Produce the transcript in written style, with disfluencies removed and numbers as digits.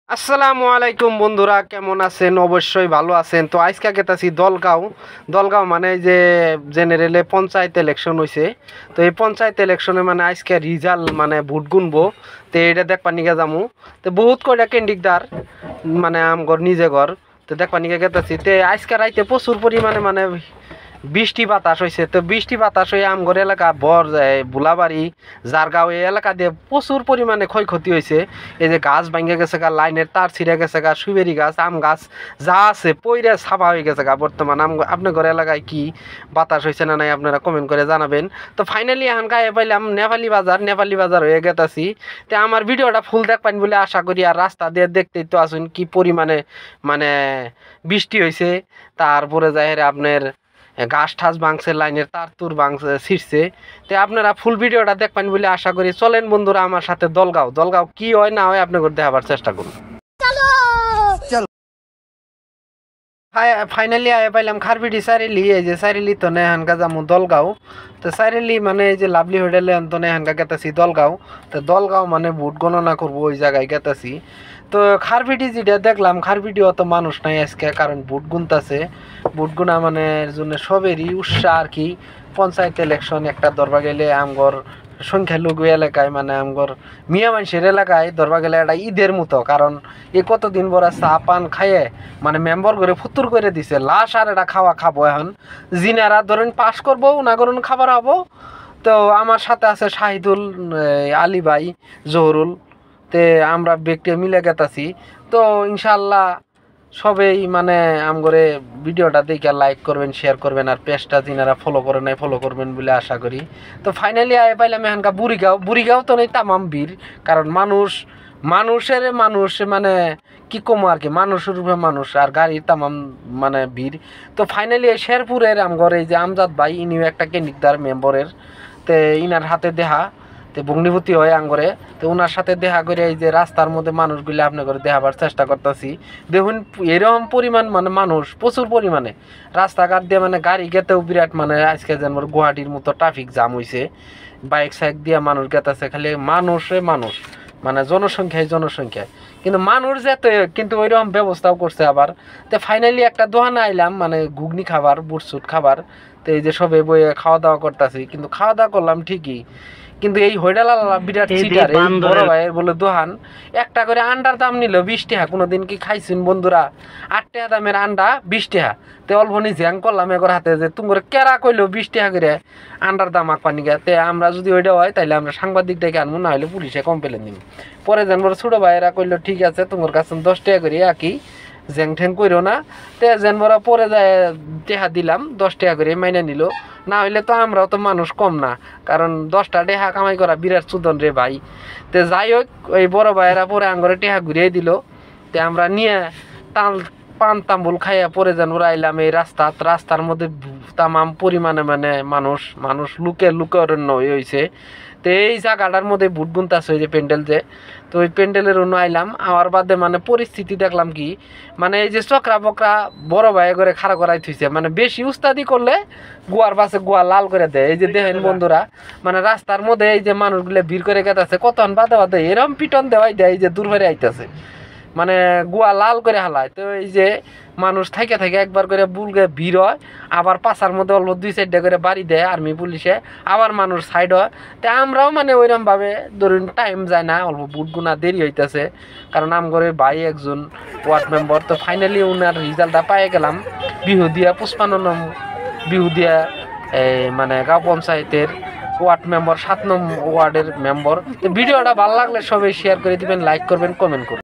আসসালামু আলাইকুম বন্ধুরা, কেমন আছেন? অবশ্যই ভালো আছেন। তো আজকে গেতাছি দলগাঁও মানে এই যে জেনারেলে পঞ্চায়েত ইলেকশন হয়েছে। তো এই পঞ্চায়েত ইলেকশনে মানে আজকে রিজাল্ট মানে ভোট গুনবো। তো এটা দেখবা নিকে যামু। তো বহুত কয়টা ক্যান্ডিডেট মানে আমগর নিজে ঘর। তো দেখবা নিকে গেতাছি। তো আজকে রাইতে প্রচুর পরিমাণে মানে বৃষ্টি বাতাস হয়েছে। তো বৃষ্টি বাতাস হয়ে আমগর এলাকা বুলাবাড়ি জারগাঁও এই এলাকা দিয়ে প্রচুর পরিমাণে ক্ষয়ক্ষতি হয়েছে। এই যে গাছ ভাঙে গেছে গা, লাইনের তার ছিঁড়ে গেছে গা, সুবেরি গাছ, আম গাছ যা আছে পইরে ছাপা হয়ে গেছে গা। বর্তমান আপনার এলাকায় কি বাতাস হয়েছে না নাই আপনারা কমেন্ট করে জানাবেন। তো ফাইনালি এখন গায়ে পাইলাম নেপালি বাজার হয়ে গেতাছি। তো আমার ভিডিওটা ফুল দেখবেন বলে আশা করি। আর রাস্তা দিয়ে দেখতেই তো আসুন কি পরিমাণে মানে বৃষ্টি হয়েছে। তারপরে যাই আপনার গাছ ঠাস ভাঙছে, লাইনের তার তুর ভাঙছে, ছিঁড়ছে। তো আপনারা ফুল ভিডিওটা দেখবেন বলে আশা করি। চলেন বন্ধুরা আমার সাথে দলগাঁও কি হয় না হয় আপনাদের দেখাবার চেষ্টা করুন। ফাইনালি আয় পাইলাম খারবিটি সাইরেলি। এই যে সাইরেলি তো নেহানকা যামু দলগাঁও। তো সাইরেলি মানে এই যে লাভলি হোটেলে তো নেহানকা গেতাছি দলগাঁও। তো দলগাঁও মানে ভোট গণনা করবো ওই জায়গায় গেতাছি। তো খারবিটি যেটা দেখলাম, খারবিটি অত মানুষ নাই আজকে, কারণ ভোট গুনতাছে। ভোট গুনা মানে জন্য সবেরই উৎসাহ আর কি। পঞ্চায়েত ইলেকশন একটা ধরবা গেলে আমগর সংখ্যালঘু এলাকায় মানে আমগর মিয়া মানুষের এলাকায় ধরবা গেলে একটা ঈদের মতো। কারণ এ কতদিন বড় চা পান খাইয়ে মানে মেম্বার করে ফুতুর করে দিছে। লাশ আর এটা খাবো এখন। জিনারা ধরেন পাশ করবো না করুন খাবার হবো। তো আমার সাথে আছে শাহিদুল, আলী ভাই, জহরুল। তে আমরা ব্যক্তি মিলে গেতাছি। তো ইনশাল্লাহ সবেই মানে আমগরে ভিডিওটা দেখে লাইক করবেন, শেয়ার করবেন, আর পেজটা যিনারা ফলো করে নাই ফলো করবেন বলে আশা করি। তো ফাইনালি আয় পাইলাম এখানকার বুড়িগাঁও তো নেই তামাম ভিড়। কারণ মানুষ মানে কি কম আর কি, মানুষের রূপে মানুষ আর গাড়ির তামাম মানে ভিড়। তো ফাইনালি শেরপুরের আমগর এই যে আমজাদ ভাই, ইনিও একটা ক্যান্ডিডেট মেম্বরের। তে ইনার হাতে দেহা তো ভগ্নিপতি হয় আঙ্গরে। তো ওনার সাথে দেখা করে এই যে রাস্তার মধ্যে মানুষগুলি আপনি করে দেখাবার চেষ্টা করতেছি। দেখুন এরকম পরিমাণ মানে মানুষ প্রচুর পরিমাণে রাস্তাঘাট দিয়ে মানে গাড়ি গেতেও বিরাট মানে আজকে যেন গুয়াহাটির মতো ট্রাফিক জ্যাম হয়েছে। বাইক সাইক দিয়ে মানুষ গেতেছে, খালি মানুষ মানে জনসংখ্যায় কিন্তু মানুষ যেতে কিন্তু ওইরকম ব্যবস্থাও করছে আবার। তো ফাইনালি একটা দোকানে আইলাম মানে ঘুগনি খাবার, বুটসুট খাবার। তো এই যে সবে বইয়ে খাওয়া দাওয়া করতেছি, কিন্তু খাওয়া দাওয়া করলাম ঠিকই, কিন্তু এই হইডালা বিরাট চিটার। এই বড় ভাইয়ের বলে দোহান একটা করে আন্ডার দাম নিল 20 টাকা। কোনোদিন কি খাইছেন বন্ধুরা? 8 টাকা দামের আন্ডা 20 টাকা। তে অল্পনি জ্যাং করলাম এগর হাতে যে তোমার কেরা কইলো 20 টাকা করে আন্ডার দাম আঁকপানি গা। তে আমরা যদি ওইটা হয় তাহলে আমরা সাংবাদিক ডেকে আনবো, না হলে পুলিশে কমপ্লেন দিব। পরে জানবো ছোট ভাইয়েরা কইলো ঠিক আছে তোমার কাছে 10 টাকা করে আঁকি, জ্যাং ঠ্যাং করো না। তে জানবরা পরে যায় টেহা দিলাম 10 টাকা করে মাইনে নিল। না হইলে তো আমরাও তো মানুষ কম না, কারণ 10টা টেহা কামাই করা বিরাট চুদন রে ভাই। তে যাই হোক ওই বড় ভাইয়েরা পরে আঙ্গরে টেহা ঘুরিয়ে দিল। তে আমরা নিয়ে পান তাম্বুল খাইয়া পরে যেন আইলাম এই রাস্তার মধ্যে তামাম পরিমাণে মানে মানুষ লুকে অরণ্য হয়েছে। তো এই জায়গাটার মধ্যে ভোট গুনতাছে ওই যে প্যান্ডেল যে। তো ওই প্যান্ডেলের অন্য আইলাম আওয়ার বাদে মানে পরিস্থিতি দেখলাম কি, মানে এই যে চকরা বকরা বড় ভাই করে খাড়া করাই থইছে। মানে বেশি উস্তাদি করলে গুয়ার বাসে গুয়া লাল করে দেয়। এই যে দেখেন বন্ধুরা, মানে রাস্তার মধ্যে এই যে মানুষগুলো ভিড় করে গেতেছে, কতক্ষণ বাদে এরম পিটন দেওয়াই দেয় এই যে দূর হয়ে আইতেছে, মানে গুয়া লাল করে হালায়। তো এই যে মানুষ থাকে একবার করে বুলগে ভিড় হয়, আবার পাশার মধ্যে অল্প 2-4টা করে বাড়ি দেয় আর্মি পুলিশে, আবার মানুষ সাইড হয়। তো আমরাও মানে ওইরকমভাবে ধরুন টাইম যায় না, অল্প বুট গুনা দেরি হইতেছে, কারণ আমগরে ভাই একজন ওয়ার্ড মেম্বার। তো ফাইনালি ওনার রেজাল্টটা পাই গেলাম। বিহুদিয়া 55 নং বিহুদিয়া মানে গাঁও পঞ্চায়েতের ওয়ার্ড মেম্বার, 7 নং ওয়ার্ডের মেম্বার। তো ভিডিওটা ভালো লাগলে সবাই শেয়ার করে দিবেন, লাইক করবেন, কমেন্ট করবেন।